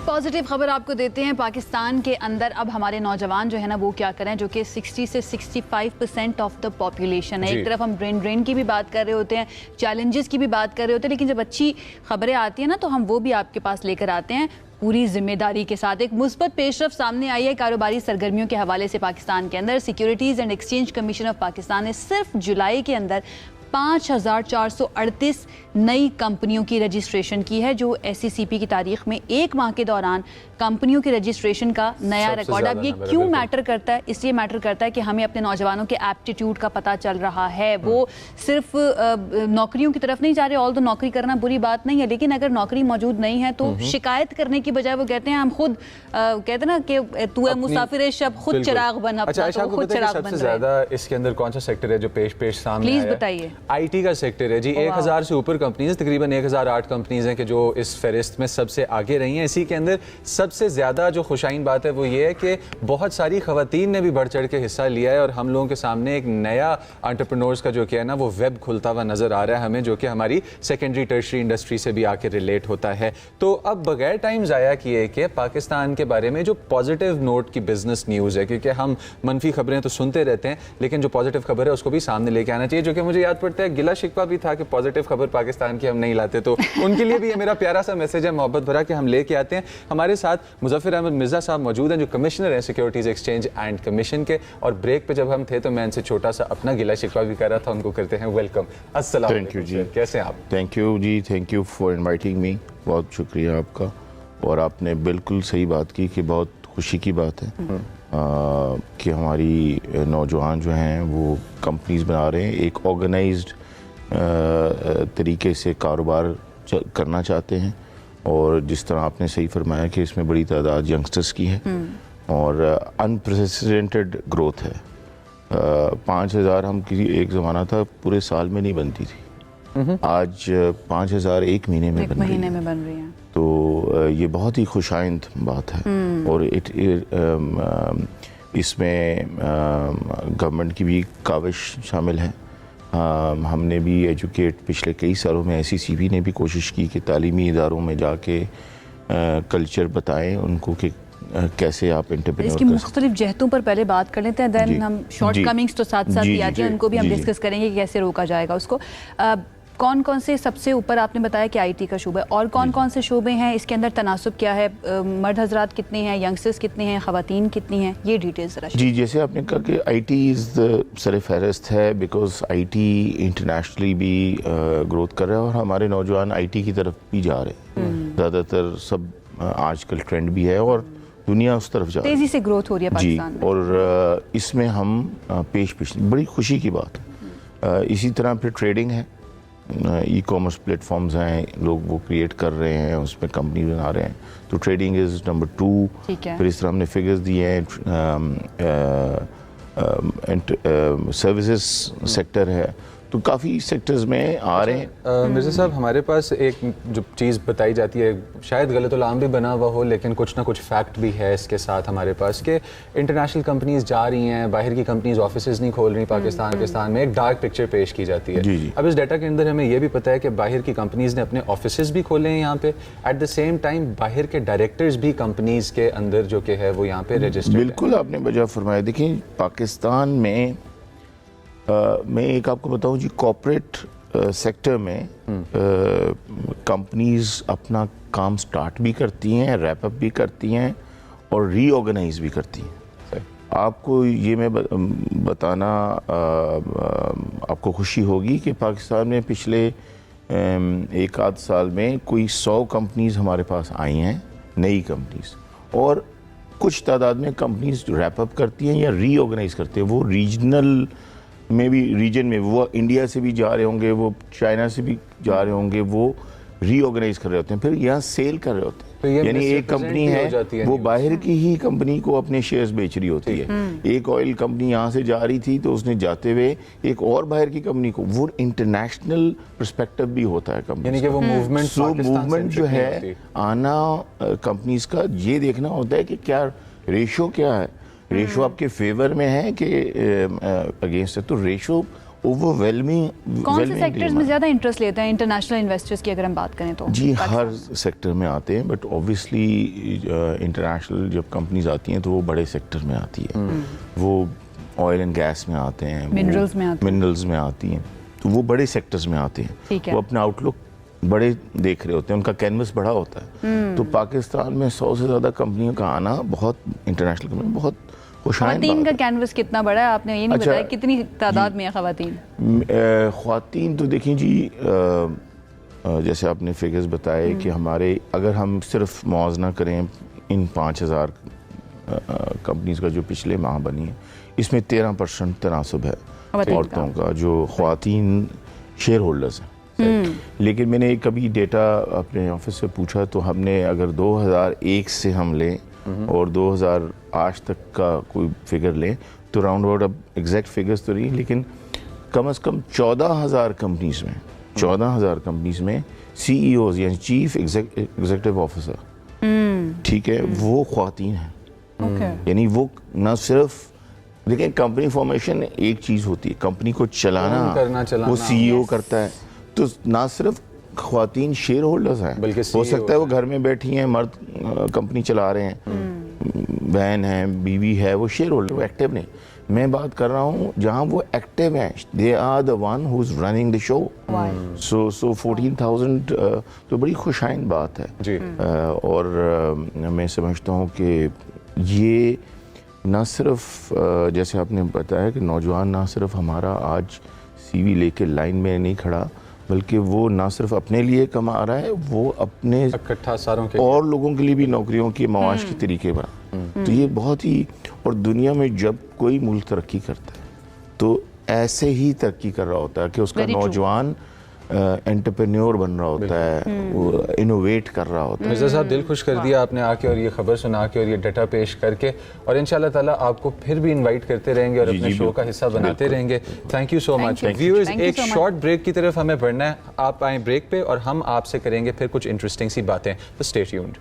ایک پازیٹیو خبر آپ کو دیتے ہیں. پاکستان کے اندر اب ہمارے نوجوان جو ہے نا وہ کیا کریں, جو کہ 60 سے 65% آف دا پاپولیشن ہے. ایک طرف ہم برین ڈرین کی بھی بات کر رہے ہوتے ہیں, چیلنجز کی بھی بات کر رہے ہوتے ہیں, لیکن جب اچھی خبریں آتی ہیں نا تو ہم وہ بھی آپ کے پاس لے کر آتے ہیں پوری ذمہ داری کے ساتھ. ایک مثبت پیش رفت سامنے آئی ہے کاروباری سرگرمیوں کے حوالے سے پاکستان کے اندر. Securities and exchange commission of Pakistan نے صرف جولائی کے اندر 5438 نئی کمپنیوں کی رجسٹریشن کی ہے, جو ایس سی سی پی کی تاریخ میں ایک ماہ کے دوران کمپنیوں کی رجسٹریشن کا نیا ریکارڈ. اب یہ کیوں میٹر کرتا ہے؟ اس لیے میٹر کرتا ہے کہ ہمیں اپنے نوجوانوں کے ایپٹیٹیوڈ کا پتہ چل رہا ہے. وہ صرف نوکریوں کی طرف نہیں جا رہے, آل تو نوکری کرنا بری بات نہیں ہے, لیکن اگر نوکری موجود نہیں ہے تو شکایت کرنے کی بجائے وہ کہتے ہیں ہم خود کہتے ہیں نا کہ تو ہے مسافر شب خود چراغ بن, اپنا تو خود چراغ بن. سب سے زیادہ اس کے اندر کون سا سیکٹر ہے جو پیش سامنے پلیز بتائیے. آئی ٹی کا سیکٹر ہے جی. 1000 سے اوپر کمپنیز, تقریباً 1008 کمپنیز ہیں کہ جو اس فہرست میں سب سے آگے رہی ہیں. اسی کے اندر سب سے زیادہ جو خوشائن بات ہے وہ یہ ہے کہ بہت ساری خواتین نے بھی بڑھ چڑھ کے حصہ لیا ہے, اور ہم لوگوں کے سامنے ایک نیا انٹرپرینورز کا جو کیا ہے نا وہ ویب کھلتا ہوا نظر آ رہا ہے ہمیں, جو کہ ہماری سیکنڈری ٹرشری انڈسٹری سے بھی آ کے ریلیٹ ہوتا ہے. تو اب بغیر ٹائم ضائع کیے کہ پاکستان کے بارے میں جو پازیٹیو نوٹ کی بزنس نیوز ہے, کیونکہ ہم منفی خبریں تو سنتے رہتے ہیں لیکن جو پازیٹیو خبر ہے اس کو بھی سامنے لے کے آنا چاہیے. جو کہ مجھے یاد پڑتا ہے گلا شکوہ بھی تھا کہ پازیٹیو خبر پاکستان کی ہم نہیں لاتے, تو ان کے لیے بھی یہ میرا پیارا سا میسج ہے محبت بھرا کہ ہم لے کے آتے ہیں. ہمارے ساتھ مظفر احمد مرزا صاحب موجود ہیں جو کمشنر ہیں سیکیورٹیز ایکسچینج اینڈ کمیشن کے, اور بریک پہ جب ہم تھے تو میں ان سے چھوٹا سا اپنا گلا شکوہ بھی کر رہا تھا. ان کو کرتے ہیں ویلکم. السلام علیکم جی, کیسے ہیں آپ؟ تھینک یو جی, thank you for inviting me. بہت شکریہ آپ کا, اور آپ نے بالکل صحیح بات کی کہ بہت خوشی کی بات ہے کہ ہماری نوجوان جو ہیں وہ کمپنیز بنا رہے ہیں, ایک آرگنائزڈ طریقے سے کاروبار کرنا چاہتے ہیں. اور جس طرح آپ نے صحیح فرمایا کہ اس میں بڑی تعداد ینگسٹرز کی ہے اور انپریسیڈنٹڈ گروتھ ہے. 5000 ہم کسی ایک زمانہ تھا پورے سال میں نہیں بنتی تھی, آج 5000 ایک مہینے میں بن رہی ہیں. تو یہ بہت ہی خوشائند بات ہے, اور اس میں گورنمنٹ کی بھی کاوش شامل ہے. ہم نے بھی ایجوکیٹ پچھلے کئی سالوں میں ایس سی سی پی نے بھی کوشش کی کہ تعلیمی اداروں میں جا کے کلچر بتائیں ان کو کہ کیسے آپ انٹرپرینور. اس کی مختلف جہتوں پر پہلے بات کر لیتے ہیں, دین ہم شارٹ کمنگز تو ساتھ ساتھ بھی آتی ہیں, ان کو بھی ہم ڈسکس کریں گے کہ کیسے روکا جائے گا اس کو. کون کون سے سب سے اوپر آپ نے بتایا کہ آئی ٹی کا شعبہ ہے, اور کون کون سے شعبے ہیں, اس کے اندر تناسب کیا ہے, مرد حضرات کتنے ہیں, ینگسٹرز کتنے ہیں, خواتین کتنی ہیں, یہ ڈیٹیلز ذرا. جی, جیسے آپ نے کہا کہ آئی ٹی سر فہرست ہے, بیکاز آئی ٹی انٹرنیشنلی بھی گروتھ کر رہا ہے, اور ہمارے نوجوان آئی ٹی کی طرف بھی جا رہے ہیں. زیادہ تر سب آج کل ٹرینڈ بھی ہے اور دنیا اس طرف جا رہی ہے, تیزی سے گروتھ ہو رہی ہے پاکستان میں. اور اس میں ہم پیش بڑی خوشی کی بات ہے. اسی طرح پھر ٹریڈنگ ہے, ای کامرس پلیٹ فارمز ہیں, لوگ وہ کریٹ کر رہے ہیں, اس میں کمپنی بنا رہے ہیں, تو ٹریڈنگ از نمبر 2. پھر اس طرح ہم نے فگرز دیے ہیں, سروسز سیکٹر ہے, تو کافی سیکٹرز میں آ رہے ہیں. مرزا صاحب, ہمارے پاس ایک جو چیز بتائی جاتی ہے, شاید غلط العام بھی بنا ہوا ہو لیکن کچھ نہ کچھ فیکٹ بھی ہے اس کے ساتھ ہمارے پاس, کہ انٹرنیشنل کمپنیز جا رہی ہیں, باہر کی کمپنیز آفیسز نہیں کھول رہی پاکستان میں, ایک ڈارک پکچر پیش کی جاتی ہے. اب اس ڈیٹا کے اندر ہمیں یہ بھی پتہ ہے کہ باہر کی کمپنیز نے اپنے آفیسز بھی کھولے ہیں یہاں پہ, ایٹ دا سیم ٹائم باہر کے ڈائریکٹرز بھی کمپنیز کے اندر جو کہ ہے وہ یہاں پہ رجسٹرڈ ہیں. بالکل آپ نے بجا فرمایا. دیکھیں پاکستان میں میں ایک آپ کو بتاؤں جی, کارپوریٹ سیکٹر میں کمپنیز اپنا کام سٹارٹ بھی کرتی ہیں, ریپ اپ بھی کرتی ہیں, اور ری آرگنائز بھی کرتی ہیں. آپ کو یہ میں بتانا آپ کو خوشی ہوگی کہ پاکستان میں پچھلے ایک آدھ سال میں کوئی 100 کمپنیز ہمارے پاس آئی ہیں, نئی کمپنیز, اور کچھ تعداد میں کمپنیز ریپ اپ کرتی ہیں یا ری آرگنائز کرتے ہیں. وہ ریجنل میں بھی, ریجن میں وہ انڈیا سے بھی جا رہے ہوں گے, وہ چائنا سے بھی جا رہے ہوں گے, وہ ری آرگنائز کر رہے ہوتے ہیں, پھر یہاں سیل کر رہے ہوتے ہیں. یعنی ایک کمپنی ہے وہ باہر کی ہی کمپنی کو اپنے شیئرز بیچ رہی ہوتی ہے. ایک آئل کمپنی یہاں سے جا رہی تھی تو اس نے جاتے ہوئے ایک اور باہر کی کمپنی کو, وہ انٹرنیشنل پرسپیکٹو بھی ہوتا ہے کمپنی, یعنی کہ وہ موومنٹ جو ہے آنا کمپنیز کا, یہ دیکھنا ہوتا ہے کہ کیا ریشو کیا ہے, ریشو آپ کے فیور میں ہے کہ اگینسٹ ہے. تو ریشو اوورwhelming کون سے سیکٹرز میں زیادہ انٹرسٹ لیتے ہیں انٹرنیشنل انویسٹرز کی اگر ہم بات کریں تو؟ جی ہر سیکٹر میں آتے ہیں، بٹ اوبیسلی انٹرنیشنل جب کمپنیز آتی ہیں تو وہ بڑے سیکٹر میں آتی ہے، وہ آئل اینڈ گیس میں آتے ہیں، منرلز میں آتی ہیں، تو وہ بڑے سیکٹرز میں آتے ہیں، وہ اپنا آؤٹ لک بڑے دیکھ رہے ہوتے ہیں، ان کا کینوس بڑا ہوتا ہے. تو پاکستان میں 100 سے زیادہ کمپنیوں کا آنا بہت انٹرنیشنل کمپنی بہت خواتین کا کینوس کتنا بڑا ہے؟ آپ نے یہ نہیں بتایا کتنی تعداد میں ہے خواتین؟ خواتین تو دیکھیں جی جیسے آپ نے فگرز بتائے کہ ہمارے اگر ہم صرف موازنہ کریں ان 5000 کمپنیز کا جو پچھلے ماہ بنی ہے، اس میں 13% تناسب ہے عورتوں کا جو خواتین شیئر ہولڈرز ہیں. لیکن میں نے کبھی ڈیٹا اپنے آفس سے پوچھا تو ہم نے اگر 2001 سے ہم لیں اور 2008 تک کا کوئی فگر لیں تو راؤنڈ اباؤٹ، اب ایگزیکٹ فگرز تو نہیں لیکن کم از کم 14,000 کمپنیز میں سی ای اوز یعنی چیف ایگزیکٹو آفیسر ٹھیک ہے وہ خواتین ہیں. یعنی وہ نہ صرف دیکھیں کمپنی فارمیشن ایک چیز ہوتی ہے، کمپنی کو چلانا وہ سی ای او کرتا ہے، تو نہ صرف خواتین شیئر ہولڈرز ہیں، ہو سکتا ہے وہ گھر میں بیٹھی ہیں، مرد کمپنی چلا رہے ہیں، بہن ہے، بیوی ہے، وہ شیئر ہولڈر، وہ ایکٹیو نہیں. میں بات کر رہا ہوں جہاں وہ ایکٹیو ہیں، they are the one who is running the show. So 14,000 تو بڑی خوشائن بات ہے. اور میں سمجھتا ہوں کہ یہ نہ صرف جیسے آپ نے بتایا کہ نوجوان نہ صرف ہمارا آج سی وی لے کے لائن میں نہیں کھڑا بلکہ وہ نہ صرف اپنے لیے کما رہا ہے، وہ اپنے اور لوگوں کے لیے بھی نوکریوں کے معاش کے طریقے بنا. تو یہ بہت ہی، اور دنیا میں جب کوئی ملک ترقی کرتا ہے تو ایسے ہی ترقی کر رہا ہوتا ہے کہ اس کا نوجوان انٹرپرینیور بن رہا ہوتا ہے، وہ انوویٹ کر رہا ہوتا ہے. مرزا صاحب دل خوش کر دیا آپ نے آ کے اور یہ خبر سنا کے اور یہ ڈیٹا پیش کر کے، اور انشاءاللہ تعالیٰ آپ کو پھر بھی انوائٹ کرتے رہیں گے اور اپنے شو کا حصہ بناتے رہیں گے. Thank you so much. Viewers ایک شارٹ بریک کی طرف ہمیں بڑھنا ہے، آپ آئیں بریک پہ اور ہم آپ سے کریں گے پھر کچھ انٹرسٹنگ سی باتیں. تو اسٹے ٹیونڈ.